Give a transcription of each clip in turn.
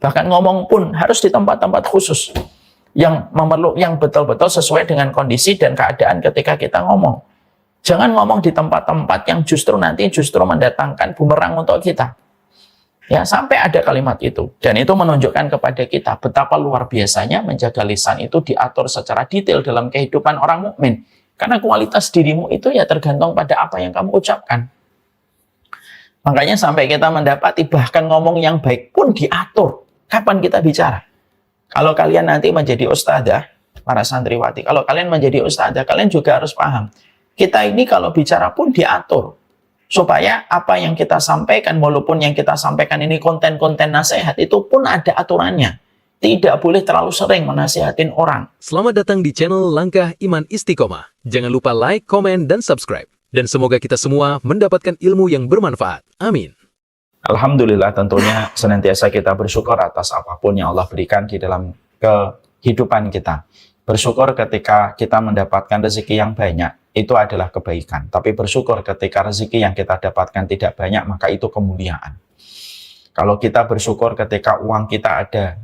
Bahkan ngomong pun harus di tempat-tempat khusus yang betul-betul sesuai dengan kondisi dan keadaan ketika kita ngomong. Jangan ngomong di tempat-tempat yang justru mendatangkan bumerang untuk kita. Ya, sampai ada kalimat itu. Dan itu menunjukkan kepada kita betapa luar biasanya menjaga lisan itu diatur secara detail dalam kehidupan orang mukmin. Karena kualitas dirimu itu ya tergantung pada apa yang kamu ucapkan. Makanya sampai kita mendapati bahkan ngomong yang baik pun diatur. Kapan kita bicara? Kalau kalian nanti menjadi ustadzah, para santriwati, kalau kalian menjadi ustadzah, kalian juga harus paham. Kita ini kalau bicara pun diatur. Supaya apa yang kita sampaikan, walaupun yang kita sampaikan ini konten-konten nasihat, itu pun ada aturannya. Tidak boleh terlalu sering menasihatin orang. Selamat datang di channel Langkah Iman Istiqomah. Jangan lupa like, komen, dan subscribe. Dan semoga kita semua mendapatkan ilmu yang bermanfaat. Amin. Alhamdulillah, tentunya senantiasa kita bersyukur atas apapun yang Allah berikan di dalam kehidupan kita. Bersyukur ketika kita mendapatkan rezeki yang banyak, itu adalah kebaikan. Tapi bersyukur ketika rezeki yang kita dapatkan tidak banyak, maka itu kemuliaan. Kalau kita bersyukur ketika uang kita ada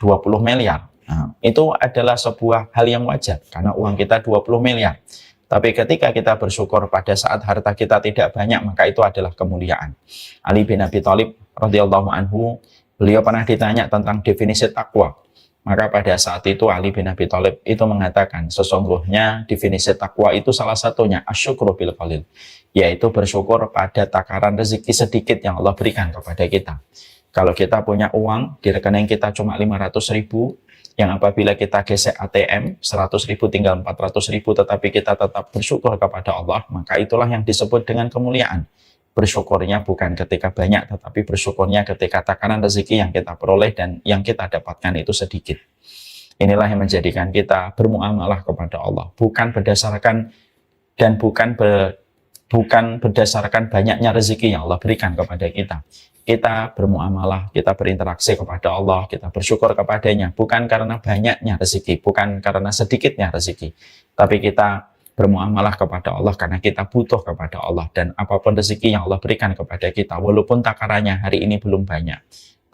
20 miliar, nah, itu adalah sebuah hal yang wajar, karena uang kita 20 miliar. Tapi ketika kita bersyukur pada saat harta kita tidak banyak, maka itu adalah kemuliaan. Ali bin Abi Thalib radhiyallahu anhu, beliau pernah ditanya tentang definisi takwa. Maka pada saat itu Ali bin Abi Thalib itu mengatakan, sesungguhnya definisi takwa itu salah satunya asyukru bil qalil, yaitu bersyukur pada takaran rezeki sedikit yang Allah berikan kepada kita. Kalau kita punya uang di rekening kita cuma 500.000, yang apabila kita gesek ATM 100.000 tinggal 400.000, tetapi kita tetap bersyukur kepada Allah, maka itulah yang disebut dengan kemuliaan. Bersyukurnya bukan ketika banyak, tetapi bersyukurnya ketika takaran rezeki yang kita peroleh dan yang kita dapatkan itu sedikit. Inilah yang menjadikan kita bermuamalah kepada Allah, bukan berdasarkan banyaknya rezeki yang Allah berikan kepada kita. Kita bermuamalah, kita berinteraksi kepada Allah, kita bersyukur kepadanya, bukan karena banyaknya rezeki, bukan karena sedikitnya rezeki, tapi kita bermuamalah kepada Allah karena kita butuh kepada Allah. Dan apapun rezeki yang Allah berikan kepada kita, walaupun takarannya hari ini belum banyak,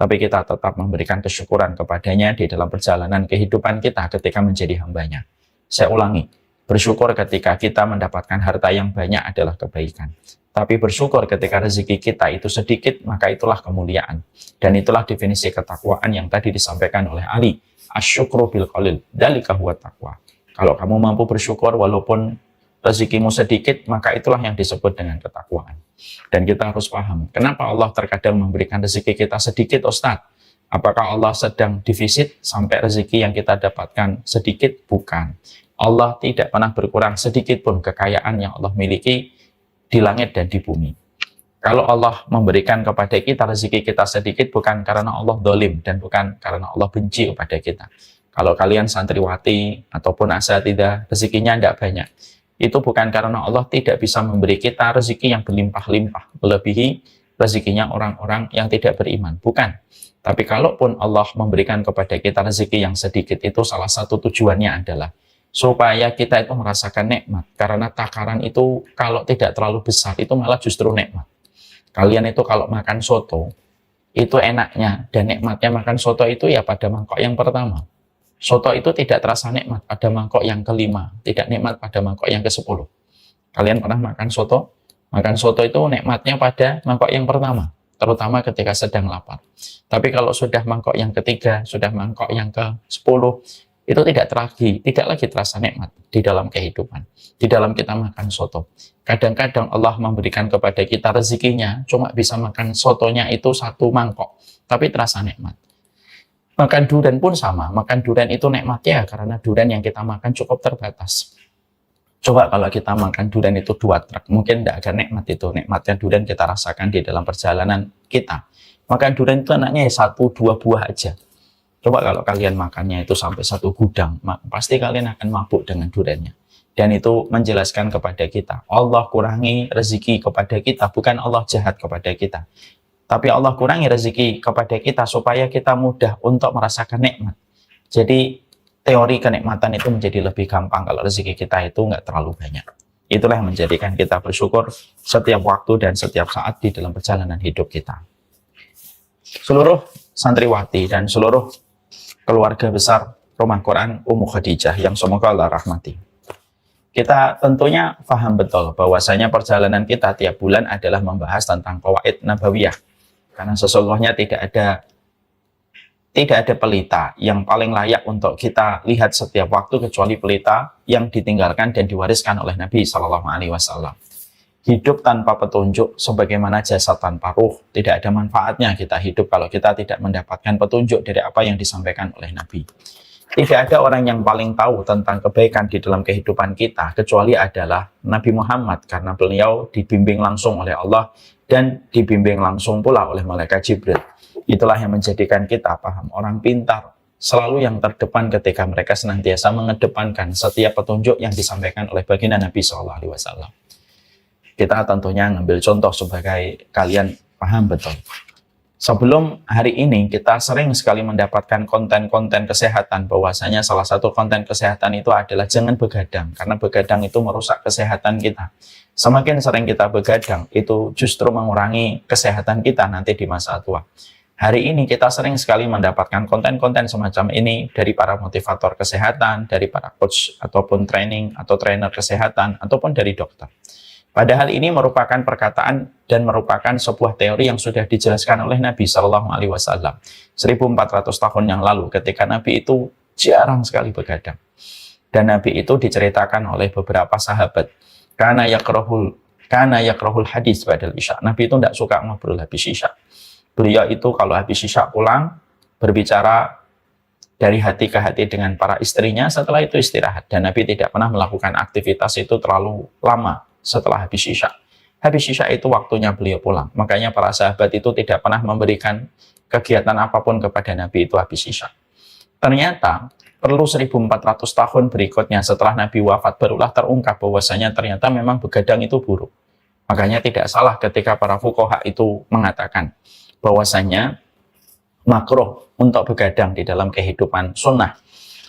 tapi kita tetap memberikan kesyukuran kepadanya di dalam perjalanan kehidupan kita ketika menjadi hambanya. Saya ulangi, bersyukur ketika kita mendapatkan harta yang banyak adalah kebaikan. Tapi bersyukur ketika rezeki kita itu sedikit, maka itulah kemuliaan. Dan itulah definisi ketakwaan yang tadi disampaikan oleh Ali. Asyukru bil qalil, dzalika huwa taqwa. Kalau kamu mampu bersyukur walaupun rezekimu sedikit, maka itulah yang disebut dengan ketakwaan. Dan kita harus paham, kenapa Allah terkadang memberikan rezeki kita sedikit, Ustadz? Apakah Allah sedang defisit sampai rezeki yang kita dapatkan sedikit? Bukan. Allah tidak pernah berkurang sedikit pun kekayaan yang Allah miliki di langit dan di bumi. Kalau Allah memberikan kepada kita rezeki kita sedikit, bukan karena Allah zalim dan bukan karena Allah benci kepada kita. Kalau kalian santriwati ataupun asatidzah rezekinya tidak banyak, itu bukan karena Allah tidak bisa memberi kita rezeki yang berlimpah-limpah, melebihi rezekinya orang-orang yang tidak beriman. Bukan. Tapi kalaupun Allah memberikan kepada kita rezeki yang sedikit, itu salah satu tujuannya adalah supaya kita itu merasakan nikmat. Karena takaran itu kalau tidak terlalu besar, itu malah justru nikmat. Kalian itu kalau makan soto, itu enaknya dan nikmatnya makan soto itu ya pada mangkok yang pertama. Soto itu tidak terasa nikmat pada mangkok yang kelima, tidak nikmat pada mangkok yang ke-10. Kalian pernah makan soto? Makan soto itu nikmatnya pada mangkok yang pertama, terutama ketika sedang lapar. Tapi kalau sudah mangkok yang ketiga, sudah mangkok yang ke-10, itu tidak lagi terasa nikmat di dalam kehidupan, di dalam kita makan soto. Kadang-kadang Allah memberikan kepada kita rezekinya, cuma bisa makan sotonya itu 1 mangkok, tapi terasa nikmat. Makan durian pun sama, makan durian itu nikmatnya karena durian yang kita makan cukup terbatas. Coba kalau kita makan durian itu 2 truk, mungkin tidak ada nikmat itu. Nikmatnya durian kita rasakan di dalam perjalanan kita. Makan durian itu enaknya 1-2 buah aja. Coba kalau kalian makannya itu sampai 1 gudang, pasti kalian akan mabuk dengan duriannya. Dan itu menjelaskan kepada kita, Allah kurangi rezeki kepada kita, bukan Allah jahat kepada kita. Tapi Allah kurangi rezeki kepada kita supaya kita mudah untuk merasakan nikmat. Jadi teori kenikmatan itu menjadi lebih gampang kalau rezeki kita itu nggak terlalu banyak. Itulah yang menjadikan kita bersyukur setiap waktu dan setiap saat di dalam perjalanan hidup kita. Seluruh santriwati, dan seluruh keluarga besar Rumah Quran Ummu Khadijah yang semoga Allah rahmati. Kita tentunya paham betul bahwasanya perjalanan kita tiap bulan adalah membahas tentang qawaid nabawiyah. Karena sesungguhnya tidak ada pelita yang paling layak untuk kita lihat setiap waktu kecuali pelita yang ditinggalkan dan diwariskan oleh Nabi Shallallahu Alaihi Wasallam. Hidup tanpa petunjuk sebagaimana jasad tanpa ruh, tidak ada manfaatnya kita hidup kalau kita tidak mendapatkan petunjuk dari apa yang disampaikan oleh Nabi. Tidak ada orang yang paling tahu tentang kebaikan di dalam kehidupan kita kecuali adalah Nabi Muhammad, karena beliau dibimbing langsung oleh Allah dan dibimbing langsung pula oleh malaikat Jibril. Itulah yang menjadikan kita paham. Orang pintar selalu yang terdepan ketika mereka senantiasa mengedepankan setiap petunjuk yang disampaikan oleh baginda Nabi SAW. Kita tentunya ngambil contoh sebagai kalian paham betul. Sebelum hari ini kita sering sekali mendapatkan konten-konten kesehatan, bahwasanya salah satu konten kesehatan itu adalah jangan begadang, karena begadang itu merusak kesehatan kita. Semakin sering kita begadang, itu justru mengurangi kesehatan kita nanti di masa tua. Hari ini kita sering sekali mendapatkan konten-konten semacam ini dari para motivator kesehatan, dari para coach ataupun training atau trainer kesehatan, ataupun dari dokter. Padahal ini merupakan perkataan dan merupakan sebuah teori yang sudah dijelaskan oleh Nabi Shallallahu Alaihi Wasallam 1400 tahun yang lalu, ketika Nabi itu jarang sekali begadang. Dan Nabi itu diceritakan oleh beberapa sahabat, karena yakrahul hadis badal isya. Nabi itu tidak suka ngobrol habis isya. Beliau itu kalau habis isya pulang berbicara dari hati ke hati dengan para istrinya, setelah itu istirahat. Dan Nabi tidak pernah melakukan aktivitas itu terlalu lama setelah habis isya. Habis isya itu waktunya beliau pulang. Makanya para sahabat itu tidak pernah memberikan kegiatan apapun kepada Nabi itu habis isya. Ternyata perlu 1400 tahun berikutnya setelah Nabi wafat barulah terungkap bahwasanya ternyata memang begadang itu buruk. Makanya tidak salah ketika para fuqaha itu mengatakan bahwasanya makruh untuk begadang di dalam kehidupan sunnah.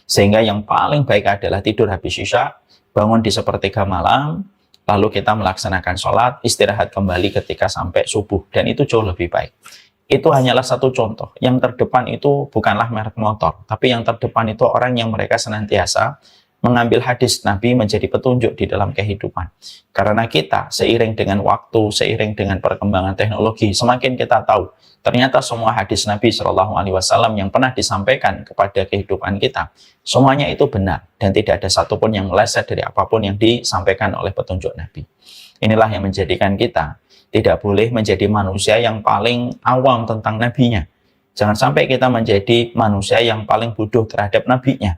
Sehingga yang paling baik adalah tidur habis isya, bangun di sepertiga malam, lalu kita melaksanakan sholat, istirahat kembali ketika sampai subuh. Dan itu jauh lebih baik. Itu hanyalah satu contoh. Yang terdepan itu bukanlah merek motor, tapi yang terdepan itu orang yang mereka senantiasa mengambil hadis Nabi menjadi petunjuk di dalam kehidupan. Karena kita seiring dengan waktu, seiring dengan perkembangan teknologi, semakin kita tahu ternyata semua hadis Nabi Shallallahu Alaihi Wasallam yang pernah disampaikan kepada kehidupan kita, semuanya itu benar dan tidak ada satupun yang meleset dari apapun yang disampaikan oleh petunjuk Nabi. Inilah yang menjadikan kita tidak boleh menjadi manusia yang paling awam tentang nabinya. Jangan sampai kita menjadi manusia yang paling bodoh terhadap nabinya.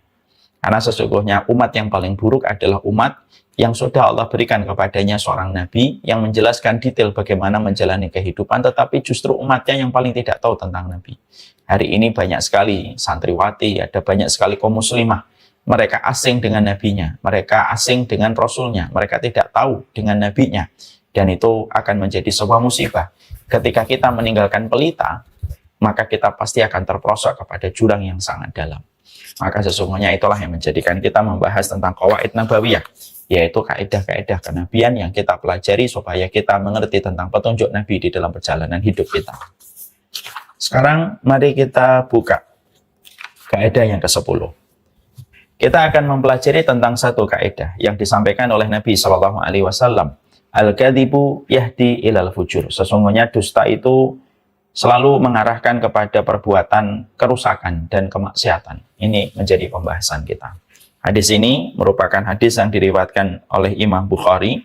Karena sesungguhnya umat yang paling buruk adalah umat yang sudah Allah berikan kepadanya seorang nabi yang menjelaskan detail bagaimana menjalani kehidupan, tetapi justru umatnya yang paling tidak tahu tentang nabi. Hari ini banyak sekali santriwati, ada banyak sekali kaum muslimah. Mereka asing dengan nabinya, mereka asing dengan rasulnya, mereka tidak tahu dengan nabinya. Dan itu akan menjadi sebuah musibah. Ketika kita meninggalkan pelita, maka kita pasti akan terperosok kepada jurang yang sangat dalam. Maka sesungguhnya itulah yang menjadikan kita membahas tentang qawaid nabawiyah, yaitu kaidah-kaidah kenabian yang kita pelajari supaya kita mengerti tentang petunjuk Nabi di dalam perjalanan hidup kita. Sekarang mari kita buka kaidah yang ke-10. Kita akan mempelajari tentang satu kaidah yang disampaikan oleh Nabi Shallallahu Alaihi Wasallam. Al-kadhibu yahdi ilal fujur. Sesungguhnya dusta itu selalu mengarahkan kepada perbuatan kerusakan dan kemaksiatan. Ini menjadi pembahasan kita. Hadis ini merupakan hadis yang diriwayatkan oleh Imam Bukhari.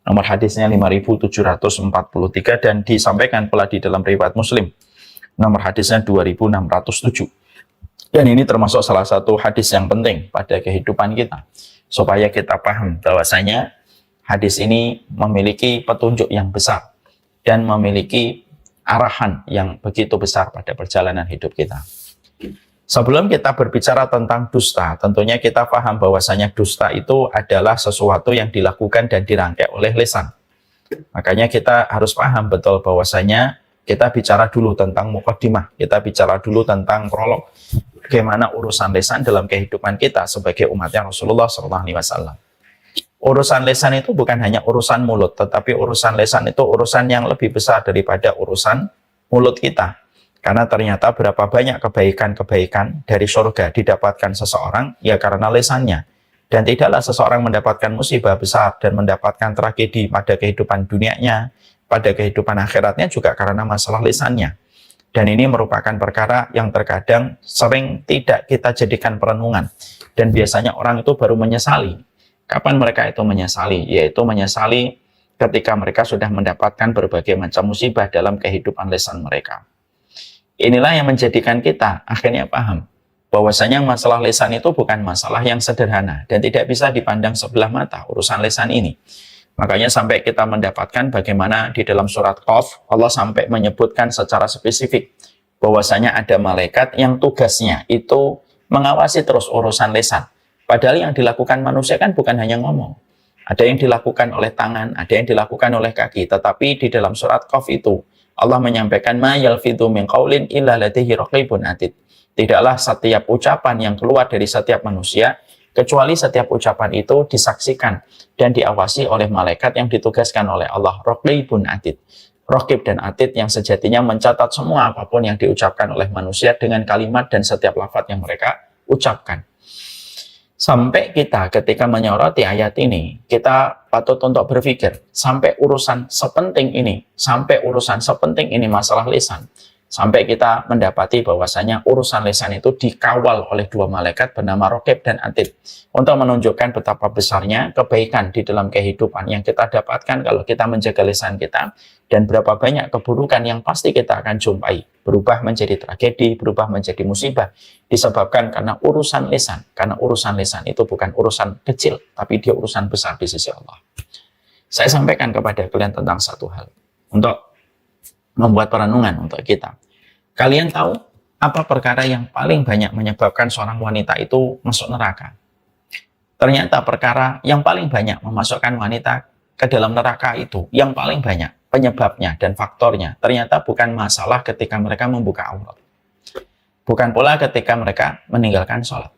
Nomor hadisnya 5743 dan disampaikan pula di dalam riwayat Muslim. Nomor hadisnya 2607. Dan ini termasuk salah satu hadis yang penting pada kehidupan kita. Supaya kita paham bahwasanya hadis ini memiliki petunjuk yang besar dan memiliki arahan yang begitu besar pada perjalanan hidup kita. Sebelum kita berbicara tentang dusta, tentunya kita paham bahwasanya dusta itu adalah sesuatu yang dilakukan dan dirangkai oleh lisan. Makanya kita harus paham betul bahwasanya kita bicara dulu tentang muqaddimah, kita bicara dulu tentang prolog, bagaimana urusan lisan dalam kehidupan kita sebagai umatnya Rasulullah SAW. Urusan lisan itu bukan hanya urusan mulut, tetapi urusan lisan itu urusan yang lebih besar daripada urusan mulut kita. Karena ternyata berapa banyak kebaikan-kebaikan dari surga didapatkan seseorang, ya karena lisannya. Dan tidaklah seseorang mendapatkan musibah besar dan mendapatkan tragedi pada kehidupan dunianya, pada kehidupan akhiratnya juga karena masalah lisannya. Dan ini merupakan perkara yang terkadang sering tidak kita jadikan perenungan. Dan biasanya orang itu baru menyesali. Kapan mereka itu menyesali? Yaitu menyesali ketika mereka sudah mendapatkan berbagai macam musibah dalam kehidupan lisan mereka. Inilah yang menjadikan kita akhirnya paham bahwasanya masalah lisan itu bukan masalah yang sederhana dan tidak bisa dipandang sebelah mata urusan lisan ini. Makanya sampai kita mendapatkan bagaimana di dalam surat Qaf Allah sampai menyebutkan secara spesifik bahwasanya ada malaikat yang tugasnya itu mengawasi terus urusan lisan. Padahal yang dilakukan manusia kan bukan hanya ngomong. Ada yang dilakukan oleh tangan, ada yang dilakukan oleh kaki. Tetapi di dalam surat Qaf itu Allah menyampaikan ma yalfidhu min qaulin illa ladaihi raqibun atid. Tidaklah setiap ucapan yang keluar dari setiap manusia kecuali setiap ucapan itu disaksikan dan diawasi oleh malaikat yang ditugaskan oleh Allah, raqibun atid. Raqib dan atid yang sejatinya mencatat semua apapun yang diucapkan oleh manusia dengan kalimat dan setiap lafaz yang mereka ucapkan. Sampai kita ketika menyoroti ayat ini, kita patut untuk berpikir, sampai urusan sepenting ini masalah lisan. Sampai kita mendapati bahwasanya urusan lisan itu dikawal oleh dua malaikat bernama Raqib dan Atid. Untuk menunjukkan betapa besarnya kebaikan di dalam kehidupan yang kita dapatkan kalau kita menjaga lisan kita. Dan berapa banyak keburukan yang pasti kita akan jumpai. Berubah menjadi tragedi, berubah menjadi musibah. Disebabkan karena urusan lisan. Karena urusan lisan itu bukan urusan kecil, tapi dia urusan besar di sisi Allah. Saya sampaikan kepada kalian tentang satu hal. Untuk membuat perenungan untuk kita. Kalian tahu apa perkara yang paling banyak menyebabkan seorang wanita itu masuk neraka? Ternyata perkara yang paling banyak memasukkan wanita ke dalam neraka itu, yang paling banyak penyebabnya dan faktornya, ternyata bukan masalah ketika mereka membuka aurat. Bukan pula ketika mereka meninggalkan sholat.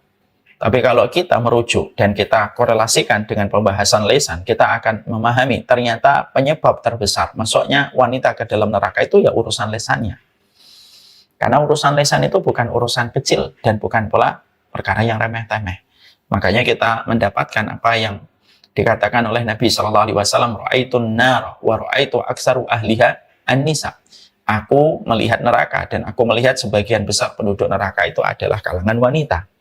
Tapi kalau kita merujuk dan kita korelasikan dengan pembahasan lisan, kita akan memahami ternyata penyebab terbesar masuknya wanita ke dalam neraka itu ya urusan lisannya. Karena urusan lisan itu bukan urusan kecil dan bukan pula perkara yang remeh-temeh. Makanya kita mendapatkan apa yang dikatakan oleh Nabi SAW, ra'aitun nar wa ra'aitu aksaru ahliha an-nisa. Aku melihat neraka dan aku melihat sebagian besar penduduk neraka itu adalah kalangan wanita.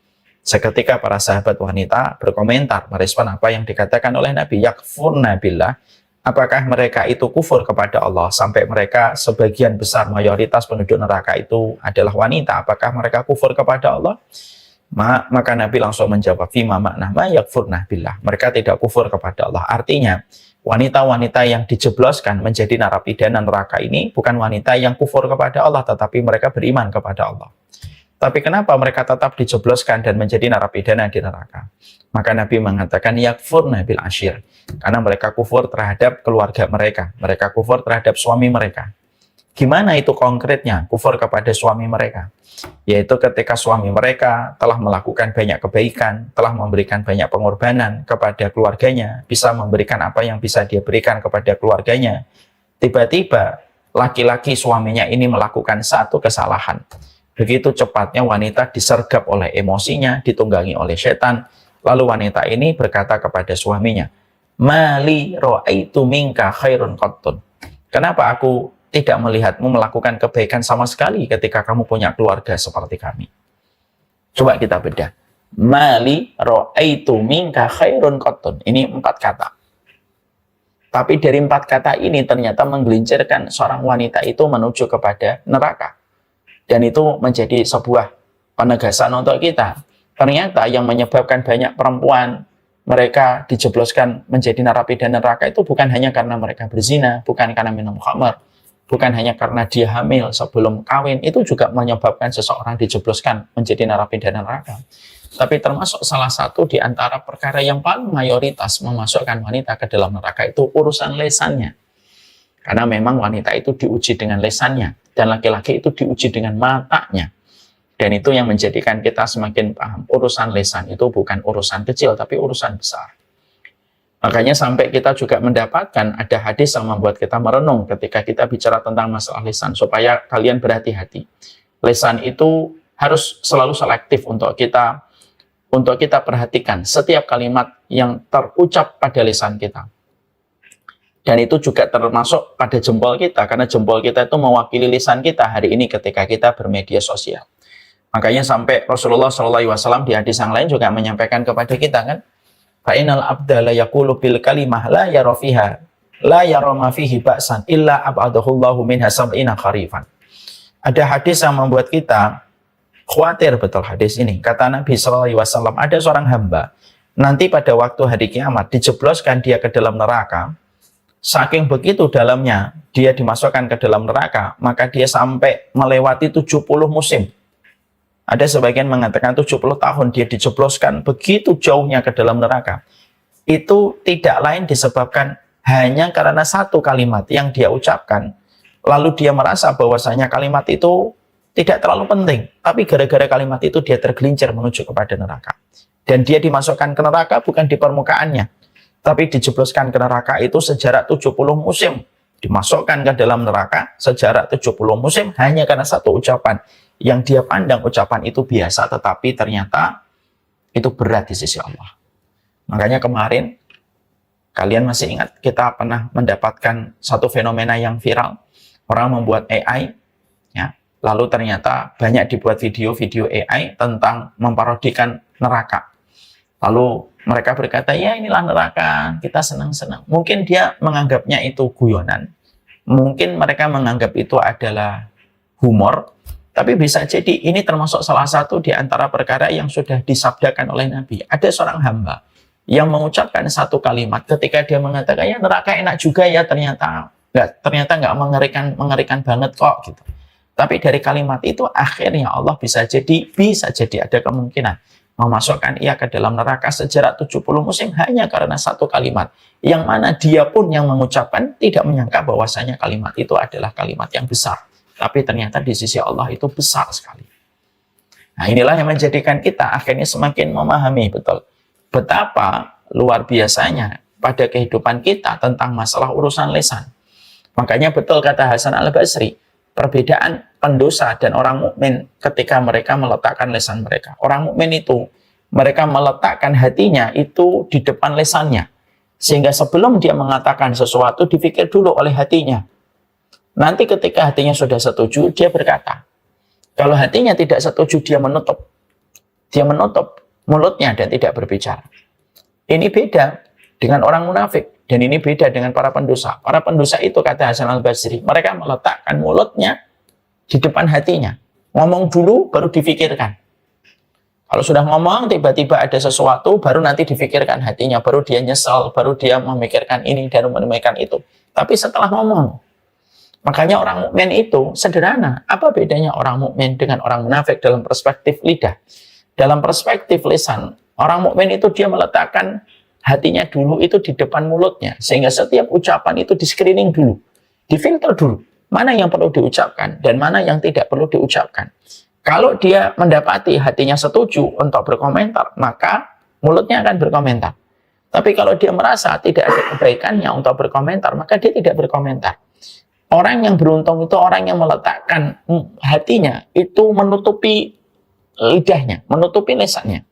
Seketika para sahabat wanita berkomentar, merespon apa yang dikatakan oleh Nabi, yakfurna billah, apakah mereka itu kufur kepada Allah sampai mereka sebagian besar mayoritas penduduk neraka itu adalah wanita, apakah mereka kufur kepada Allah? Maka Nabi langsung menjawab, fima makna ma yakfurna billah, mereka tidak kufur kepada Allah. Artinya wanita-wanita yang dijebloskan menjadi narapidana neraka ini bukan wanita yang kufur kepada Allah, tetapi mereka beriman kepada Allah. Tapi kenapa mereka tetap dijebloskan dan menjadi narapidana di neraka? Maka Nabi mengatakan yakfurna bil ashir, karena mereka kufur terhadap keluarga mereka, mereka kufur terhadap suami mereka. Gimana itu konkretnya kufur kepada suami mereka? Yaitu ketika suami mereka telah melakukan banyak kebaikan, telah memberikan banyak pengorbanan kepada keluarganya, bisa memberikan apa yang bisa dia berikan kepada keluarganya. Tiba-tiba laki-laki suaminya ini melakukan satu kesalahan. Begitu cepatnya wanita disergap oleh emosinya, ditunggangi oleh setan. Lalu wanita ini berkata kepada suaminya, mali ro'aitu minka khairun qattun. Kenapa aku tidak melihatmu melakukan kebaikan sama sekali ketika kamu punya keluarga seperti kami? Coba kita bedah. Mali ro'aitu minka khairun qattun. Ini 4 kata. Tapi dari 4 kata ini ternyata menggelincirkan seorang wanita itu menuju kepada neraka. Dan itu menjadi sebuah penegasan untuk kita. Ternyata yang menyebabkan banyak perempuan mereka dijebloskan menjadi narapidana neraka itu bukan hanya karena mereka berzina, bukan karena minum khamar, bukan hanya karena dia hamil sebelum kawin, itu juga menyebabkan seseorang dijebloskan menjadi narapidana neraka. Tapi termasuk salah satu di antara perkara yang paling mayoritas memasukkan wanita ke dalam neraka itu urusan lisannya. Karena memang wanita itu diuji dengan lisannya, dan laki-laki itu diuji dengan matanya. Dan itu yang menjadikan kita semakin paham, urusan lisan itu bukan urusan kecil, tapi urusan besar. Makanya sampai kita juga mendapatkan ada hadis yang membuat kita merenung ketika kita bicara tentang masalah lisan, supaya kalian berhati-hati. Lisan itu harus selalu selektif untuk kita perhatikan setiap kalimat yang terucap pada lisan kita. Dan itu juga termasuk pada jempol kita, karena jempol kita itu mewakili lisan kita hari ini ketika kita bermedia sosial. Makanya sampai Rasulullah SAW di hadis yang lain juga menyampaikan kepada kita kan, fa'inal abda la yaqulu bil kalimah la yara fiha la yara ma fihi ba'san illa ab'adahullahu minha sab'ina kharifan. Ada hadis yang membuat kita khawatir betul hadis ini. Kata Nabi SAW, ada seorang hamba nanti pada waktu hari kiamat dijebloskan dia ke dalam neraka. Saking begitu dalamnya dia dimasukkan ke dalam neraka, maka dia sampai melewati 70 musim. Ada sebagian mengatakan 70 tahun dia dijebloskan begitu jauhnya ke dalam neraka. Itu tidak lain disebabkan hanya karena satu kalimat yang dia ucapkan. Lalu dia merasa bahwasanya kalimat itu tidak terlalu penting. Tapi gara-gara kalimat itu dia tergelincir menuju kepada neraka. Dan dia dimasukkan ke neraka bukan di permukaannya. Tapi dijebloskan ke neraka itu sejarak 70 musim. Dimasukkan ke dalam neraka sejarak 70 musim hanya karena satu ucapan. Yang dia pandang ucapan itu biasa, tetapi ternyata itu berat di sisi Allah. Makanya kemarin, kalian masih ingat kita pernah mendapatkan satu fenomena yang viral. Orang membuat AI, ya, lalu ternyata banyak dibuat video-video AI tentang memparodikan neraka. Lalu mereka berkata, ya inilah neraka, kita senang-senang. Mungkin dia menganggapnya itu guyonan. Mungkin mereka menganggap itu adalah humor. Tapi bisa jadi ini termasuk salah satu di antara perkara yang sudah disabdakan oleh Nabi. Ada seorang hamba yang mengucapkan satu kalimat ketika dia mengatakan, ya neraka enak juga ya, ternyata nggak mengerikan banget kok gitu. Tapi dari kalimat itu akhirnya Allah bisa jadi ada kemungkinan memasukkan ia ke dalam neraka sejarak 70 musim hanya karena satu kalimat. Yang mana dia pun yang mengucapkan tidak menyangka bahwasanya kalimat itu adalah kalimat yang besar. Tapi ternyata di sisi Allah itu besar sekali. Nah inilah yang menjadikan kita akhirnya semakin memahami betul betapa luar biasanya pada kehidupan kita tentang masalah urusan lisan. Makanya betul kata Hasan Al-Basri, perbedaan pendosa dan orang mukmin ketika mereka meletakkan lisan mereka. Orang mukmin itu mereka meletakkan hatinya itu di depan lisannya. Sehingga sebelum dia mengatakan sesuatu dipikir dulu oleh hatinya. Nanti ketika hatinya sudah setuju, dia berkata. Kalau hatinya tidak setuju, dia menutup. Dia menutup mulutnya dan tidak berbicara. Ini beda dengan orang munafik. Dan ini beda dengan para pendosa. Para pendosa itu, kata Hasan Al-Basri, mereka meletakkan mulutnya di depan hatinya. Ngomong dulu, baru difikirkan. Kalau sudah ngomong, tiba-tiba ada sesuatu, baru nanti difikirkan hatinya. Baru dia nyesal, baru dia memikirkan ini dan memikirkan itu. Tapi setelah ngomong, makanya orang mukmin itu sederhana. Apa bedanya orang mukmin dengan orang munafik dalam perspektif lidah? Dalam perspektif lisan, orang mukmin itu dia meletakkan hatinya dulu itu di depan mulutnya. Sehingga setiap ucapan itu di-screening dulu. Difilter dulu. Mana yang perlu diucapkan dan mana yang tidak perlu diucapkan. Kalau dia mendapati hatinya setuju untuk berkomentar, maka mulutnya akan berkomentar. Tapi kalau dia merasa tidak ada kebaikannya untuk berkomentar, maka dia tidak berkomentar. Orang yang beruntung itu orang yang meletakkan hatinya itu menutupi lidahnya, menutupi lisannya.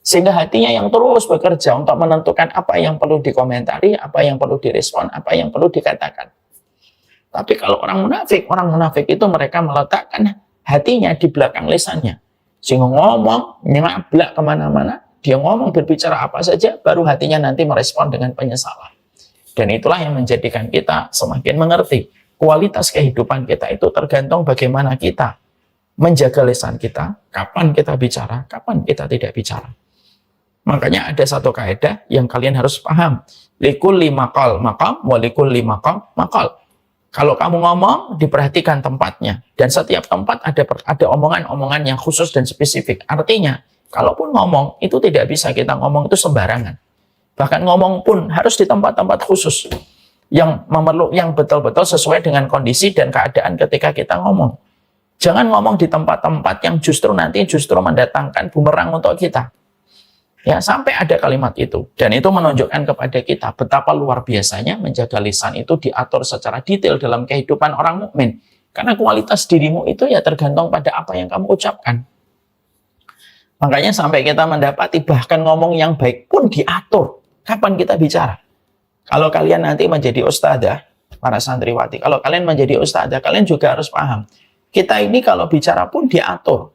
Sehingga hatinya yang terus bekerja untuk menentukan apa yang perlu dikomentari, apa yang perlu direspon, apa yang perlu dikatakan. Tapi kalau orang munafik itu mereka meletakkan hatinya di belakang lisannya. Sehingga ngomong, nyablak kemana-mana, dia ngomong berbicara apa saja, baru hatinya nanti merespon dengan penyesalan. Dan itulah yang menjadikan kita semakin mengerti. Kualitas kehidupan kita itu tergantung bagaimana kita menjaga lisan kita, kapan kita bicara, kapan kita tidak bicara. Makanya ada satu kaidah yang kalian harus paham. Likulli maqal maqam wa likulli maqam maqal. Kalau kamu ngomong, diperhatikan tempatnya. Dan setiap tempat ada omongan-omongan yang khusus dan spesifik. Artinya, kalaupun ngomong, itu tidak bisa kita ngomong itu sembarangan. Bahkan ngomong pun harus di tempat-tempat khusus. Yang betul-betul sesuai dengan kondisi dan keadaan ketika kita ngomong. Jangan ngomong di tempat-tempat yang justru nanti mendatangkan bumerang untuk kita. Ya, sampai ada kalimat itu. Dan itu menunjukkan kepada kita betapa luar biasanya menjaga lisan itu diatur secara detail dalam kehidupan orang mukmin. Karena kualitas dirimu itu ya tergantung pada apa yang kamu ucapkan. Makanya sampai kita mendapati bahkan ngomong yang baik pun diatur. Kapan kita bicara? Kalau kalian nanti menjadi ustadzah, para santriwati, kalau kalian menjadi ustadzah, kalian juga harus paham. Kita ini kalau bicara pun diatur.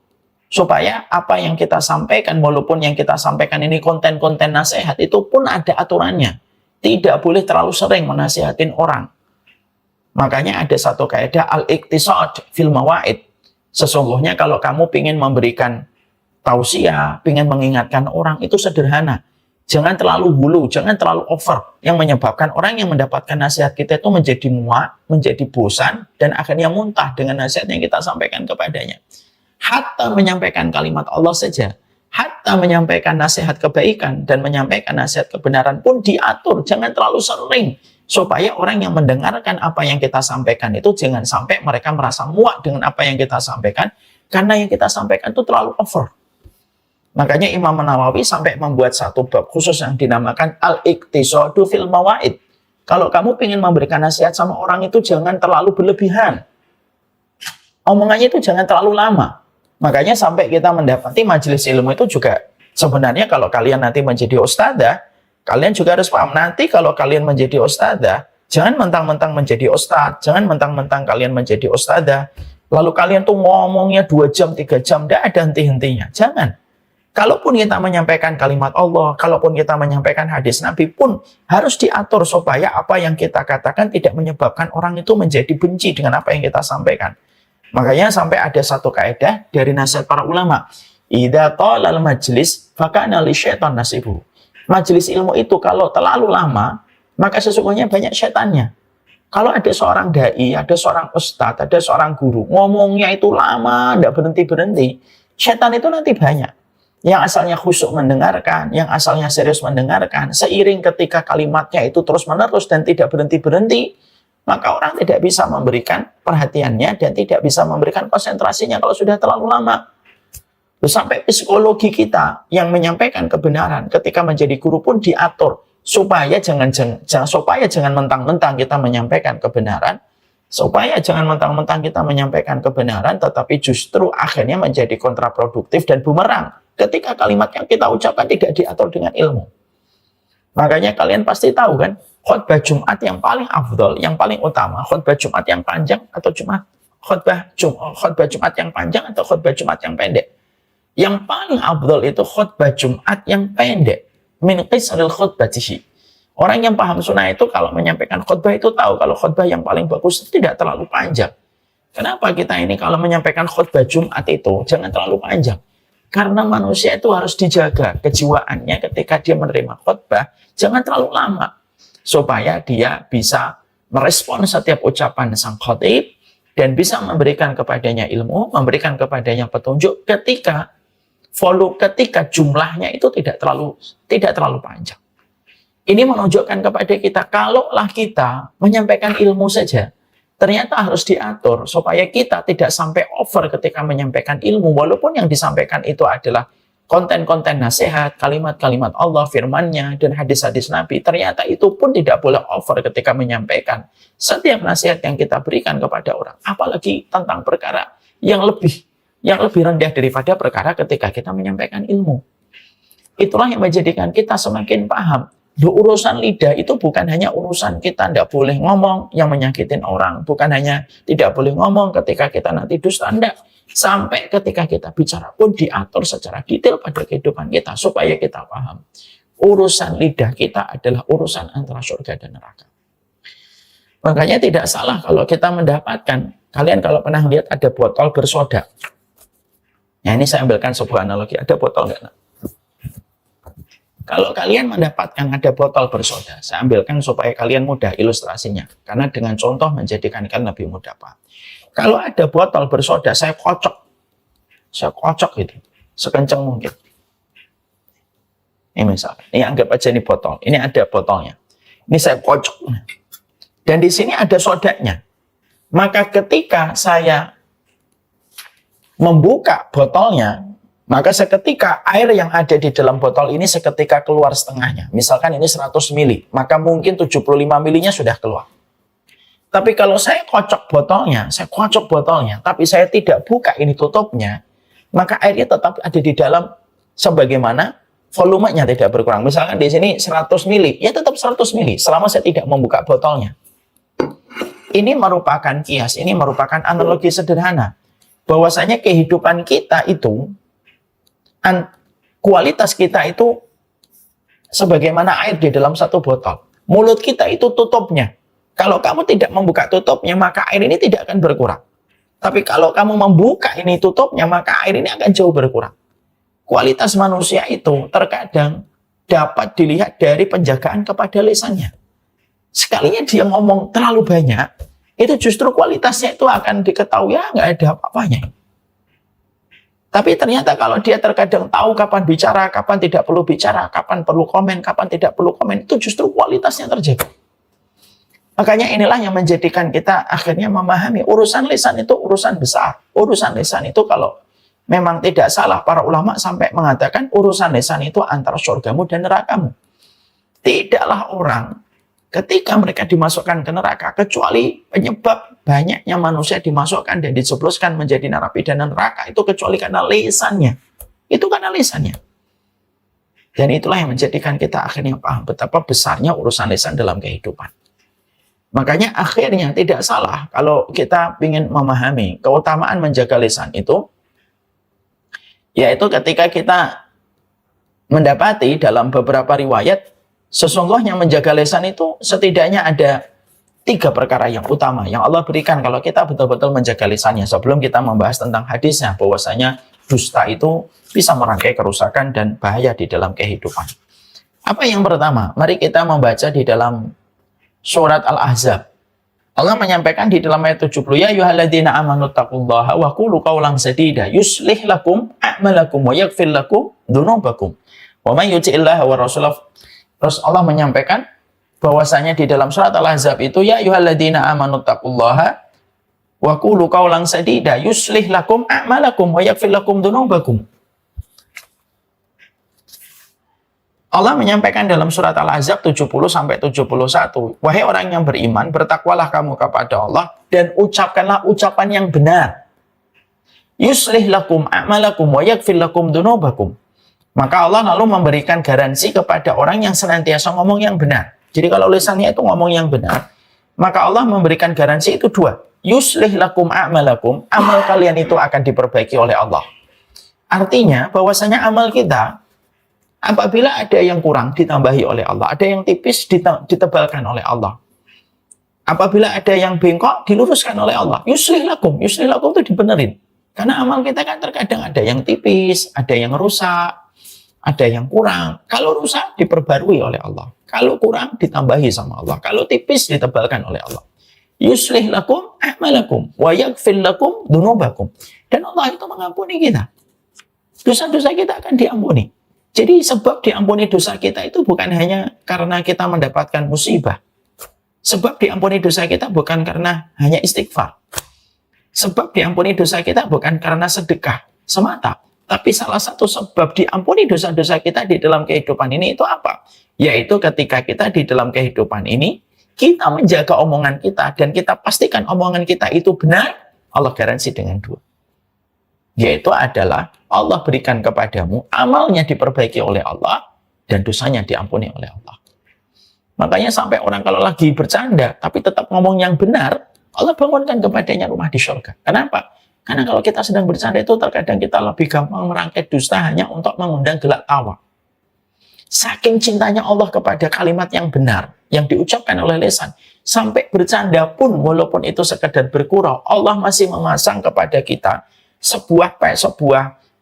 Supaya apa yang kita sampaikan, walaupun yang kita sampaikan ini konten-konten nasihat, itu pun ada aturannya. Tidak boleh terlalu sering menasihatin orang. Makanya ada satu kaidah al-iqtisad fil mawaid. Sesungguhnya kalau kamu ingin memberikan tausiah, ingin mengingatkan orang, itu sederhana. Jangan terlalu hulu, jangan terlalu over. Yang menyebabkan orang yang mendapatkan nasihat kita itu menjadi muak, menjadi bosan, dan akhirnya muntah dengan nasihat yang kita sampaikan kepadanya. Hatta menyampaikan kalimat Allah saja, hatta menyampaikan nasihat kebaikan dan menyampaikan nasihat kebenaran pun diatur, jangan terlalu sering, supaya orang yang mendengarkan apa yang kita sampaikan itu jangan sampai mereka merasa muak dengan apa yang kita sampaikan, karena yang kita sampaikan itu terlalu over. Makanya Imam Nawawi sampai membuat satu bab khusus yang dinamakan al-iqtisadu fil mawaid. Kalau kamu ingin memberikan nasihat sama orang itu jangan terlalu berlebihan, omongannya itu jangan terlalu lama. Makanya sampai kita mendapati majelis ilmu itu juga sebenarnya kalau kalian nanti menjadi ustadzah, kalian juga harus paham nanti kalau kalian menjadi ustadzah, jangan mentang-mentang menjadi ustadz, jangan mentang-mentang kalian menjadi ustadzah, lalu kalian tuh ngomongnya 2 jam, 3 jam, tidak ada henti-hentinya. Jangan. Kalaupun kita menyampaikan kalimat Allah, kalaupun kita menyampaikan hadis Nabi pun harus diatur supaya apa yang kita katakan tidak menyebabkan orang itu menjadi benci dengan apa yang kita sampaikan. Makanya sampai ada satu kaidah dari nasihat para ulama. Idza talal majlis fakana li syaitan nasibu. Majelis ilmu itu kalau terlalu lama, maka sesungguhnya banyak setannya. Kalau ada seorang dai, ada seorang ustadz, ada seorang guru, ngomongnya itu lama, tidak berhenti-berhenti, setan itu nanti banyak. Yang asalnya khusyuk mendengarkan, yang asalnya serius mendengarkan, seiring ketika kalimatnya itu terus-menerus dan tidak berhenti-berhenti, maka orang tidak bisa memberikan perhatiannya dan tidak bisa memberikan konsentrasinya kalau sudah terlalu lama. Sampai psikologi kita yang menyampaikan kebenaran ketika menjadi guru pun diatur supaya jangan mentang-mentang kita menyampaikan kebenaran, supaya jangan mentang-mentang kita menyampaikan kebenaran, tetapi justru akhirnya menjadi kontraproduktif dan bumerang ketika kalimat yang kita ucapkan tidak diatur dengan ilmu. Makanya kalian pasti tahu kan, khutbah Jumat yang paling afdol, yang paling utama, khutbah Jumat yang panjang atau khutbah Jumat yang panjang atau khutbah Jumat yang pendek. Yang paling afdol itu khutbah Jumat yang pendek. Min qisril khutbatihi. Orang yang paham sunnah itu kalau menyampaikan khutbah itu tahu kalau khutbah yang paling bagus itu tidak terlalu panjang. Kenapa kita ini kalau menyampaikan khutbah Jumat itu jangan terlalu panjang? Karena manusia itu harus dijaga kejiwaannya ketika dia menerima khutbah, jangan terlalu lama. Supaya dia bisa merespon setiap ucapan sang khatib dan bisa memberikan kepadanya ilmu, memberikan kepadanya petunjuk ketika jumlahnya itu tidak terlalu panjang. Ini menunjukkan kepada kita kalaulah kita menyampaikan ilmu saja, ternyata harus diatur supaya kita tidak sampai over ketika menyampaikan ilmu, walaupun yang disampaikan itu adalah konten-konten nasihat, kalimat-kalimat Allah, firman-Nya, dan hadis-hadis Nabi. Ternyata itu pun tidak boleh over ketika menyampaikan setiap nasihat yang kita berikan kepada orang. Apalagi tentang perkara yang lebih rendah daripada perkara ketika kita menyampaikan ilmu. Itulah yang menjadikan kita semakin paham. Urusan lidah itu bukan hanya urusan kita tidak boleh ngomong yang menyakitin orang. Bukan hanya tidak boleh ngomong ketika kita nanti dusta. Tidak. Sampai ketika kita bicara pun diatur secara detail pada kehidupan kita. Supaya kita paham. Urusan lidah kita adalah urusan antara surga dan neraka. Makanya tidak salah kalau kita mendapatkan. Kalian kalau pernah lihat ada botol bersoda. Nah ini saya ambilkan sebuah analogi. Ada botol enggak? Kalau kalian mendapatkan ada botol bersoda, saya ambilkan supaya kalian mudah ilustrasinya. Karena dengan contoh menjadikan kalian lebih mudah paham. Kalau ada botol bersoda, saya kocok gitu, sekencang mungkin. Ini misalnya, ini anggap aja ini botol. Ini ada botolnya. Ini saya kocok. Dan di sini ada sodanya. Maka ketika saya membuka botolnya, Maka seketika air yang ada di dalam botol ini seketika keluar setengahnya. Misalkan ini 100 mili, maka mungkin 75 milinya sudah keluar. Tapi kalau saya kocok botolnya, tapi saya tidak buka ini tutupnya, maka airnya tetap ada di dalam sebagaimana volumenya tidak berkurang. Misalkan di sini 100 mili, ya tetap 100 mili selama saya tidak membuka botolnya. Ini merupakan kias, ini merupakan analogi sederhana. Bahwasanya kehidupan kita itu, kualitas kita itu sebagaimana air di dalam satu botol. Mulut kita itu tutupnya. Kalau kamu tidak membuka tutupnya, maka air ini tidak akan berkurang. Tapi kalau kamu membuka ini tutupnya, maka air ini akan jauh berkurang. Kualitas manusia itu terkadang dapat dilihat dari penjagaan kepada lisannya. Sekalinya dia ngomong terlalu banyak, itu justru kualitasnya itu akan diketahui, ya nggak ada apa-apanya. Tapi ternyata kalau dia terkadang tahu kapan bicara, kapan tidak perlu bicara, kapan perlu komen, kapan tidak perlu komen, itu justru kualitasnya terjaga. Makanya inilah yang menjadikan kita akhirnya memahami urusan lisan itu urusan besar. Urusan lisan itu kalau memang tidak salah, para ulama sampai mengatakan urusan lisan itu antara surgamu dan nerakamu. Tidaklah orang ketika mereka dimasukkan ke neraka, kecuali penyebab banyaknya manusia dimasukkan dan dijebloskan menjadi narapidana neraka, itu kecuali karena lisannya. Itu karena lisannya. Dan itulah yang menjadikan kita akhirnya paham betapa besarnya urusan lisan dalam kehidupan. Makanya akhirnya tidak salah kalau kita ingin memahami keutamaan menjaga lisan itu, yaitu ketika kita mendapati dalam beberapa riwayat, sesungguhnya menjaga lisan itu setidaknya ada 3 perkara yang utama yang Allah berikan kalau kita betul-betul menjaga lisannya. Sebelum kita membahas tentang hadisnya, bahwasanya dusta itu bisa merangkai kerusakan dan bahaya di dalam kehidupan. Apa yang pertama? Mari kita membaca di dalam surat Al-Ahzab. Allah menyampaikan di dalam ayat 70, ya ayyuhalladzina amanu taqullaha wa qulu qawlan sadida yuslih lakum a'malakum wa yaghfir lakum dzunubakum. Wa may yuti'illaha wa rasulahu. Terus Allah menyampaikan bahwasanya di dalam surat Al-Ahzab itu, ya ayyuhalladzina amanu taqullaha wa qulu qawlan sadida yuslih lakum a'malakum wa yaghfir lakum dzunubakum. Allah menyampaikan dalam surat Al-Ahzab 70 sampai 71, wahai orang yang beriman, bertakwalah kamu kepada Allah dan ucapkanlah ucapan yang benar. Yuslih lakum a'malakum wa yaghfir lakum dzunubakum. Maka Allah lalu memberikan garansi kepada orang yang senantiasa ngomong yang benar. Jadi kalau lisannya itu ngomong yang benar, maka Allah memberikan garansi itu 2. Yuslih lakum a'malakum, amal kalian itu akan diperbaiki oleh Allah. Artinya bahwasanya amal kita, apabila ada yang kurang ditambahi oleh Allah, ada yang tipis ditebalkan oleh Allah. Apabila ada yang bengkok diluruskan oleh Allah. Yuslih lakum itu dibenerin. Karena amal kita kan terkadang ada yang tipis, ada yang rusak, ada yang kurang. Kalau rusak diperbarui oleh Allah. Kalau kurang ditambahi sama Allah. Kalau tipis ditebalkan oleh Allah. Yuslih lakum a'malakum wa yaghfir lakum dzunubakum. Dan Allah itu mengampuni kita. Dosa-dosa kita akan diampuni. Jadi sebab diampuni dosa kita itu bukan hanya karena kita mendapatkan musibah. Sebab diampuni dosa kita bukan karena hanya istighfar. Sebab diampuni dosa kita bukan karena sedekah semata. Tapi salah satu sebab diampuni dosa-dosa kita di dalam kehidupan ini itu apa? Yaitu ketika kita di dalam kehidupan ini, kita menjaga omongan kita dan kita pastikan omongan kita itu benar, Allah garansi dengan 2. Yaitu adalah Allah berikan kepadamu, amalnya diperbaiki oleh Allah, dan dosanya diampuni oleh Allah. Makanya sampai orang kalau lagi bercanda, tapi tetap ngomong yang benar, Allah bangunkan kepadanya rumah di surga. Kenapa? Karena kalau kita sedang bercanda itu terkadang kita lebih gampang merangkai dusta hanya untuk mengundang gelak tawa. Saking cintanya Allah kepada kalimat yang benar, yang diucapkan oleh lisan, sampai bercanda pun walaupun itu sekedar bergurau, Allah masih memasang kepada kita sebuah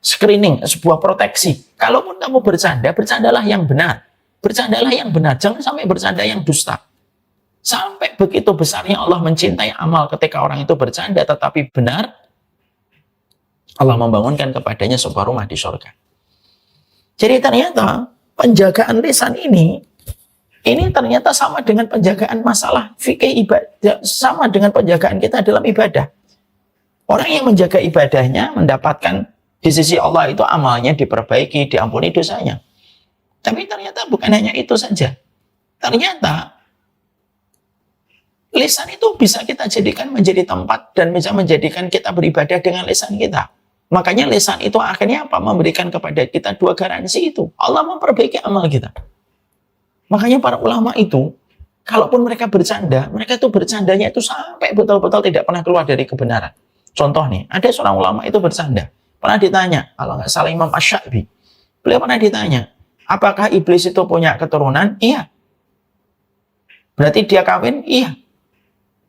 screening, sebuah proteksi. Kalaupun kamu bercanda, bercandalah yang benar. Bercandalah yang benar, jangan sampai bercanda yang dusta. Sampai begitu besarnya Allah mencintai amal ketika orang itu bercanda tetapi benar, Allah membangunkan kepadanya sebuah rumah di surga. Jadi ternyata penjagaan lisan ini ternyata sama dengan penjagaan masalah fikih ibadah, sama dengan penjagaan kita dalam ibadah. Orang yang menjaga ibadahnya mendapatkan Di sisi Allah itu amalnya diperbaiki, diampuni dosanya. Tapi ternyata bukan hanya itu saja. Ternyata lisan itu bisa kita jadikan menjadi tempat dan bisa menjadikan kita beribadah dengan lisan kita. Makanya lisan itu akhirnya apa? Memberikan kepada kita dua garansi itu. Allah memperbaiki amal kita. Makanya para ulama itu, kalaupun mereka bercanda, mereka itu bercandanya itu sampai betul-betul tidak pernah keluar dari kebenaran. Contoh nih, ada seorang ulama itu bercanda. Pernah ditanya, kalau nggak salah Imam Asy-Sya'bi, beliau pernah ditanya, apakah iblis itu punya keturunan? Iya. Berarti dia kawin? Iya.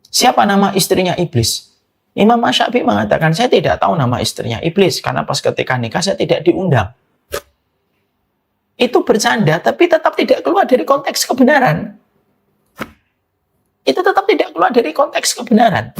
Siapa nama istrinya iblis? Imam Asy-Sya'bi mengatakan, saya tidak tahu nama istrinya iblis, karena pas ketika nikah saya tidak diundang. Itu bercanda, tapi tetap tidak keluar dari konteks kebenaran. Itu tetap tidak keluar dari konteks kebenaran.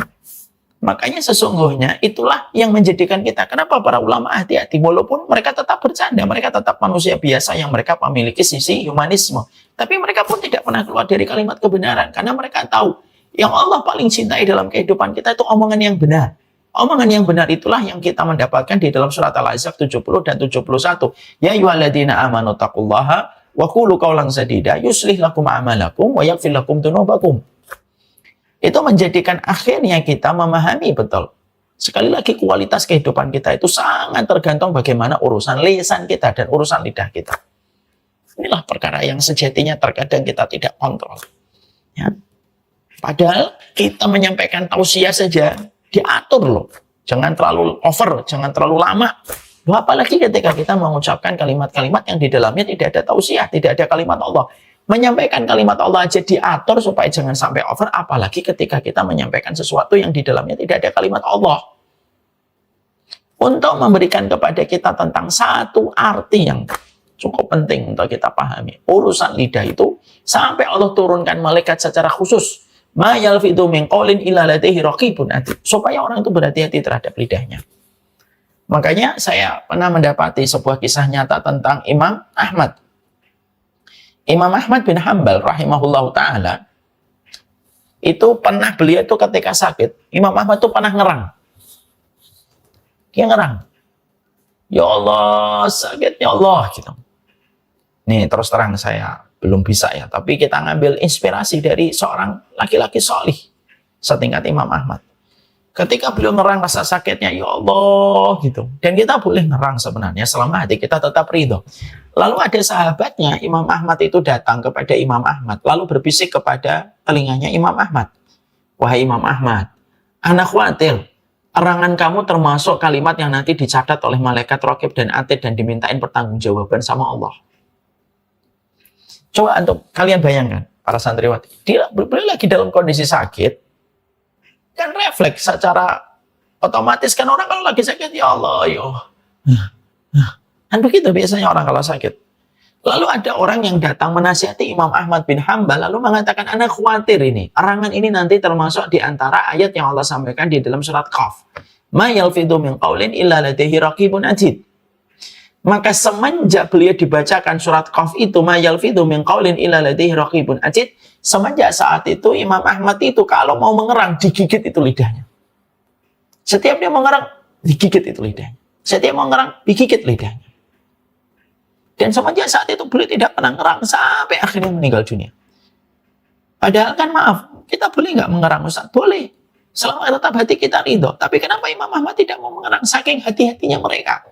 Makanya sesungguhnya itulah yang menjadikan kita. Kenapa para ulama hati-hati? Walaupun mereka tetap bercanda, mereka tetap manusia biasa yang mereka memiliki sisi humanisme. Tapi mereka pun tidak pernah keluar dari kalimat kebenaran. Karena mereka tahu, yang Allah paling cintai dalam kehidupan kita itu omongan yang benar. Omongan yang benar itulah yang kita mendapatkan di dalam surat Al-Ahzab 70 dan 71. Ya ayyuhalladzina amanu taqullaha wa qulu qawlan sadida yuslih lakum a'malakum wa yaghfir lakum dzunubakum. Itu menjadikan akhirnya kita memahami betul. Sekali lagi kualitas kehidupan kita itu sangat tergantung bagaimana urusan lisan kita dan urusan lidah kita. Inilah perkara yang sejatinya terkadang kita tidak kontrol. Ya. Padahal kita menyampaikan tausiah saja diatur loh. Jangan terlalu over, jangan terlalu lama. Apalagi ketika kita mengucapkan kalimat-kalimat yang di dalamnya tidak ada tausiah, tidak ada kalimat Allah. Menyampaikan kalimat Allah aja diatur supaya jangan sampai over, apalagi ketika kita menyampaikan sesuatu yang di dalamnya tidak ada kalimat Allah. Untuk memberikan kepada kita tentang satu arti yang cukup penting untuk kita pahami. Urusan lidah itu, sampai Allah turunkan malaikat secara khusus. Ma yalfidhu min qawlin illa ladaihi raqibun atid. Supaya orang itu berhati-hati terhadap lidahnya. Makanya saya pernah mendapati sebuah kisah nyata tentang Imam Ahmad. Imam Ahmad bin Hanbal rahimahullah ta'ala itu pernah, beliau itu ketika sakit, Imam Ahmad itu pernah ngerang. Dia ngerang. Ya Allah, sakit ya Allah gitu. Nih terus terang saya belum bisa ya, tapi kita ngambil inspirasi dari seorang laki-laki solih setingkat Imam Ahmad. Ketika beliau ngerang rasa sakitnya, ya Allah gitu. Dan kita boleh ngerang sebenarnya selama hati kita tetap ridho. Lalu ada sahabatnya, Imam Ahmad itu datang kepada Imam Ahmad, lalu berbisik kepada telinganya Imam Ahmad. Wahai Imam Ahmad, anak khawatir, erangan kamu termasuk kalimat yang nanti dicatat oleh malaikat Raqib dan Atid dan dimintain pertanggungjawaban sama Allah. Coba untuk kalian bayangkan, para santriwati, beliau lagi dalam kondisi sakit, kan refleks secara otomatis kan orang kalau lagi sakit, ya Allah, ya Allah. Kan begitu biasanya orang kalau sakit. Lalu ada orang yang datang menasihati Imam Ahmad bin Hanbal, lalu mengatakan, anak khawatir ini, erangan ini nanti termasuk di antara ayat yang Allah sampaikan di dalam surat Qaf. Ma yalfidhu min qawlin illa ladaihi raqibun atid. Maka semenjak beliau dibacakan surat Qaf itu, ma yalfidhu min qawlin illa ladaihi raqibun atid, semenjak saat itu Imam Ahmad itu kalau mau mengerang, digigit itu lidahnya. Setiap dia mengerang, digigit itu lidahnya. Setiap mau mengerang, digigit lidahnya. Dan semenjak saat itu beliau tidak pernah mengerang sampai akhirnya meninggal dunia. Padahal kan maaf, kita boleh nggak mengerang Ustaz? Boleh. Selama tetap hati kita ridho. Tapi kenapa Imam Ahmad tidak mau mengerang? Saking hati-hatinya mereka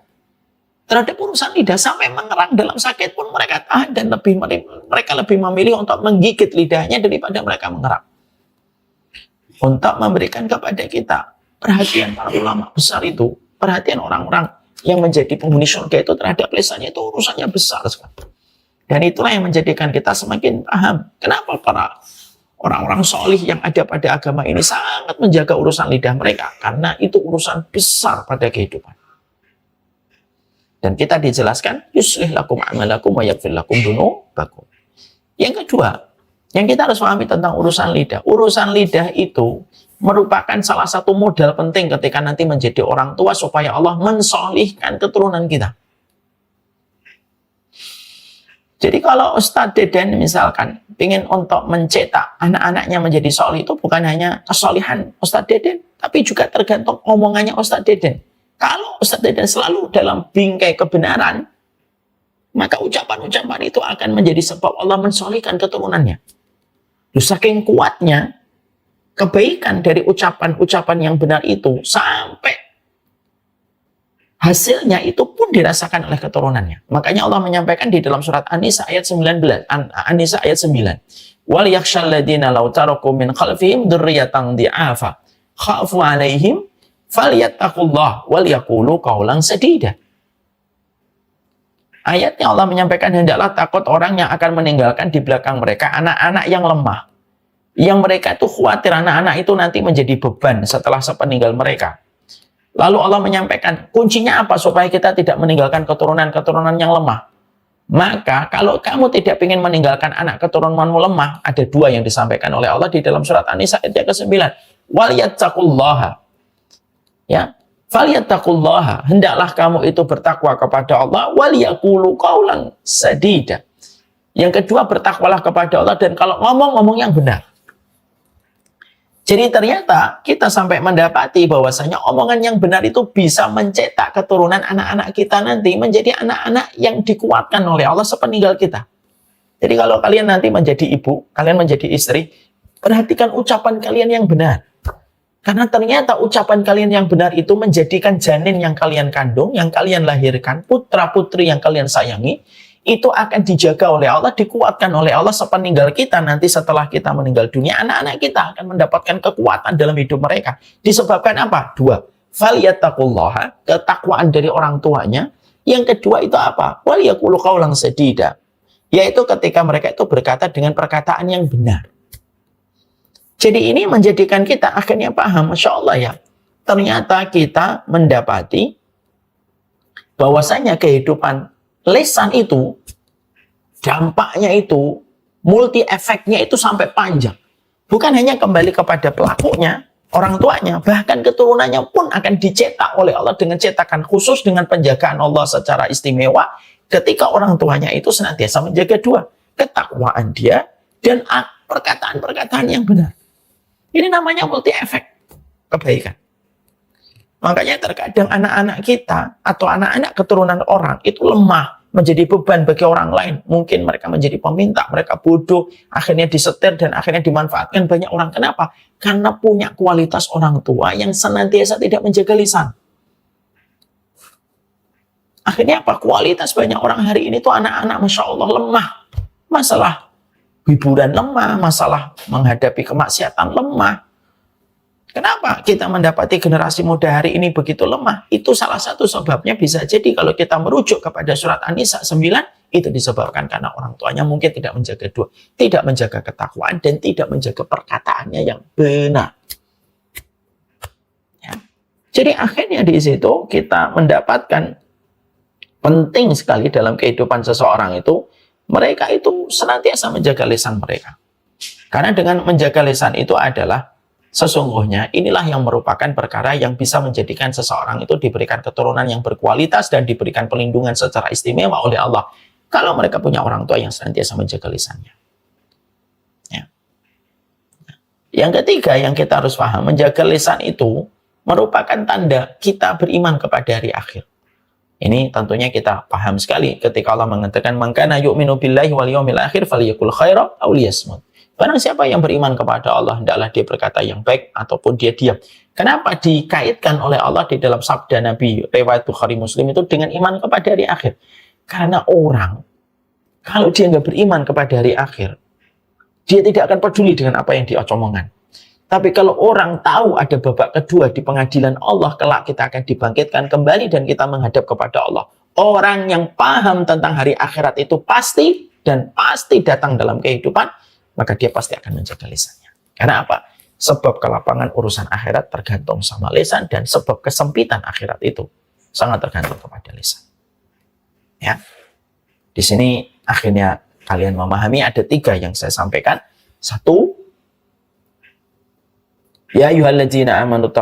terhadap urusan lidah, sampai mengerang dalam sakit pun mereka tahan dan mereka lebih memilih untuk menggigit lidahnya daripada mereka mengerang. Untuk memberikan kepada kita perhatian para ulama besar itu, perhatian orang-orang yang menjadi penghuni surga itu terhadap lisannya itu urusannya besar sekali. Dan itulah yang menjadikan kita semakin paham kenapa para orang-orang solih yang ada pada agama ini sangat menjaga urusan lidah mereka, karena itu urusan besar pada kehidupan. Dan kita dijelaskan, yuslih lakum a'malakum wa yaghfir lakum dzunubakum. Yang kedua, yang kita harus pahami tentang urusan lidah. Urusan lidah itu merupakan salah satu modal penting ketika nanti menjadi orang tua supaya Allah mensolihkan keturunan kita. Jadi kalau Ustadz Deden misalkan ingin untuk mencetak anak-anaknya menjadi solih, itu bukan hanya kesolihan Ustadz Deden, tapi juga tergantung omongannya Ustadz Deden. Kalau tidak selalu dalam bingkai kebenaran, maka ucapan-ucapan itu akan menjadi sebab Allah mensolihkan keturunannya. Saking kuatnya kebaikan dari ucapan-ucapan yang benar itu, sampai hasilnya itu pun dirasakan oleh keturunannya. Makanya Allah menyampaikan di dalam surat An-Nisa ayat 19, An-Nisa ayat 9. Wal yakhshal ladina law taraku min khalfihim dzurriyyatan dhi'afa khafu 'alaihim falyattaqullah wal yaqulu qaulan sadida. Ayatnya Allah menyampaikan, hendaklah takut orang yang akan meninggalkan di belakang mereka anak-anak yang lemah. Yang mereka itu khawatir anak-anak itu nanti menjadi beban setelah sepeninggal mereka. Lalu Allah menyampaikan, kuncinya apa supaya kita tidak meninggalkan keturunan-keturunan yang lemah? Maka kalau kamu tidak ingin meninggalkan anak keturunanmu lemah, ada dua yang disampaikan oleh Allah di dalam surat An-Nisa ayat ke-9. Wal yattaqullaha. Ya, falyattaqullaha, hendaklah kamu itu bertakwa kepada Allah, wal yaqulu qaulan sadida. Yang kedua, bertakwalah kepada Allah dan kalau ngomong yang benar. Jadi ternyata kita sampai mendapati bahwasanya omongan yang benar itu bisa mencetak keturunan anak-anak kita nanti menjadi anak-anak yang dikuatkan oleh Allah sepeninggal kita. Jadi kalau kalian nanti menjadi ibu, kalian menjadi istri, perhatikan ucapan kalian yang benar. Karena ternyata ucapan kalian yang benar itu menjadikan janin yang kalian kandung, yang kalian lahirkan, putra-putri yang kalian sayangi, itu akan dijaga oleh Allah, dikuatkan oleh Allah sepeninggal kita. Nanti setelah kita meninggal dunia, anak-anak kita akan mendapatkan kekuatan dalam hidup mereka. Disebabkan apa? Dua. Falyattaqullaha, ketakwaan dari orang tuanya. Yang kedua itu apa? Wal yaqulu qaulan sadida. Yaitu ketika mereka itu berkata dengan perkataan yang benar. Jadi ini menjadikan kita akhirnya paham, Masya Allah ya, ternyata kita mendapati bahwasanya kehidupan lisan itu, dampaknya itu, multi efeknya itu sampai panjang. Bukan hanya kembali kepada pelakunya, orang tuanya, bahkan keturunannya pun akan dicetak oleh Allah dengan cetakan khusus, dengan penjagaan Allah secara istimewa, ketika orang tuanya itu senantiasa menjaga dua, ketakwaan dia dan perkataan-perkataan yang benar. Ini namanya multi efek kebaikan. Makanya terkadang anak-anak kita atau anak-anak keturunan orang itu lemah, menjadi beban bagi orang lain. Mungkin mereka menjadi peminta, mereka bodoh, akhirnya disetir dan akhirnya dimanfaatkan banyak orang. Kenapa? Karena punya kualitas orang tua yang senantiasa tidak menjaga lisan. Akhirnya apa? Kualitas banyak orang hari ini tuh anak-anak, Masya Allah, lemah. Masalah hiburan lemah, masalah menghadapi kemaksiatan lemah. Kenapa kita mendapati generasi muda hari ini begitu lemah? Itu salah satu sebabnya bisa jadi kalau kita merujuk kepada surat An-Nisa 9, itu disebabkan karena orang tuanya mungkin tidak menjaga dua, tidak menjaga ketakwaan dan tidak menjaga perkataannya yang benar. Ya. Jadi akhirnya di situ kita mendapatkan penting sekali dalam kehidupan seseorang itu, mereka itu senantiasa menjaga lisan mereka. Karena dengan menjaga lisan itu adalah sesungguhnya inilah yang merupakan perkara yang bisa menjadikan seseorang itu diberikan keturunan yang berkualitas dan diberikan pelindungan secara istimewa oleh Allah. Kalau mereka punya orang tua yang senantiasa menjaga lisannya. Ya. Yang ketiga yang kita harus paham, menjaga lisan itu merupakan tanda kita beriman kepada hari akhir. Ini tentunya kita paham sekali ketika Allah mengatakan man kana yu'minu billahi wal yawmil akhir falyakul khaira aw liyasmut. Barang siapa yang beriman kepada Allah, hendaklah dia berkata yang baik ataupun dia diam. Kenapa dikaitkan oleh Allah di dalam sabda Nabi riwayat Bukhari Muslim itu dengan iman kepada hari akhir? Karena orang kalau dia nggak beriman kepada hari akhir, dia tidak akan peduli dengan apa yang dia omongan. Tapi kalau orang tahu ada babak kedua di pengadilan Allah, kelak kita akan dibangkitkan kembali dan kita menghadap kepada Allah. Orang yang paham tentang hari akhirat itu pasti dan pasti datang dalam kehidupan, maka dia pasti akan menjaga lisannya. Karena apa? Sebab kelapangan urusan akhirat tergantung sama lisan dan sebab kesempitan akhirat itu sangat tergantung kepada lisan. Ya. Di sini akhirnya kalian memahami ada 3 yang saya sampaikan. 1, ya ayyuhalladzina amanu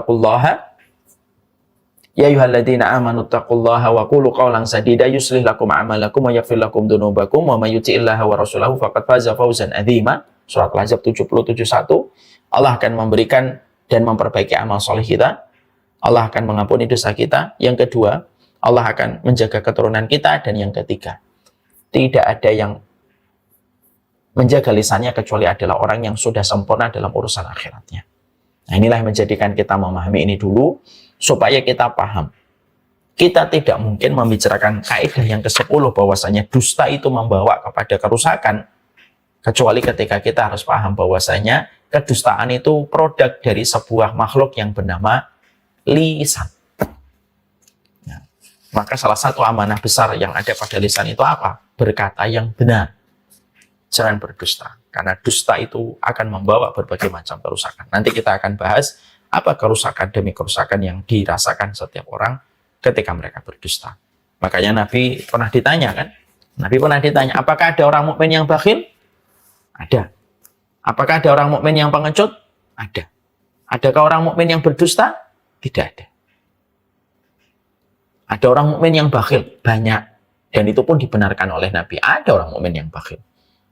taqullaha wa qulu qawlan sadida yuslih lakum a'malakum wa yaghfir lakum dzunubakum wa may yuti'illaha wa rasulahu faqad faza fawzan adzima. Surat Al-Ahzab 77:1. Allah akan memberikan dan memperbaiki amal soleh kita. Allah akan mengampuni dosa kita. Yang kedua, Allah akan menjaga keturunan kita. Dan yang ketiga, tidak ada yang menjaga lisannya kecuali adalah orang yang sudah sempurna dalam urusan akhiratnya. Nah, inilah yang menjadikan kita memahami ini dulu, supaya kita paham. Kita tidak mungkin membicarakan kaidah yang ke-10 bahwasanya dusta itu membawa kepada kerusakan, kecuali ketika kita harus paham bahwasanya kedustaan itu produk dari sebuah makhluk yang bernama lisan. Nah, maka salah satu amanah besar yang ada pada lisan itu apa? Berkata yang benar. Jangan berdusta. Karena dusta itu akan membawa berbagai macam kerusakan. Nanti kita akan bahas apa kerusakan demi kerusakan yang dirasakan setiap orang ketika mereka berdusta. Makanya Nabi pernah ditanya kan? Nabi pernah ditanya, apakah ada orang mukmin yang bakhil? Ada. Apakah ada orang mukmin yang pengecut? Ada. Adakah orang mukmin yang berdusta? Tidak ada. Ada orang mukmin yang bakhil? Banyak. Dan itu pun dibenarkan oleh Nabi. Ada orang mukmin yang bakhil.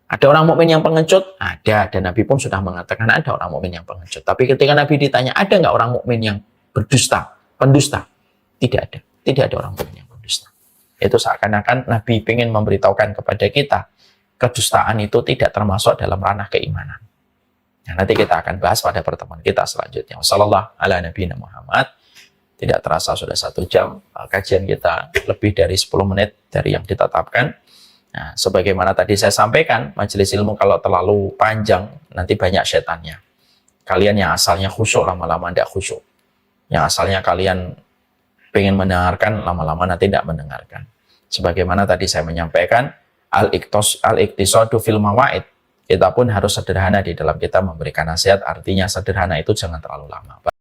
Ada orang mukmin yang pengecut? Ada. Dan Nabi pun sudah mengatakan ada orang mukmin yang pengecut. Tapi ketika Nabi ditanya, ada nggak orang mukmin yang berdusta, pendusta? Tidak ada. Tidak ada orang mukmin yang pendusta. Itu seakan-akan Nabi ingin memberitahukan kepada kita, kedustaan itu tidak termasuk dalam ranah keimanan. Nah, nanti kita akan bahas pada pertemuan kita selanjutnya. Wassallallahu ala nabiyina Muhammad. Tidak terasa sudah 1 jam. Kajian kita lebih dari 10 menit dari yang ditetapkan. Nah, sebagaimana tadi saya sampaikan, majelis ilmu kalau terlalu panjang, nanti banyak setannya. Kalian yang asalnya khusyuk, lama-lama tidak khusyuk. Yang asalnya kalian pengen mendengarkan, lama-lama nanti tidak mendengarkan. Sebagaimana tadi saya menyampaikan, al-iqtisadu fil mawaid. Kita pun harus sederhana di dalam kita memberikan nasihat, artinya sederhana itu jangan terlalu lama.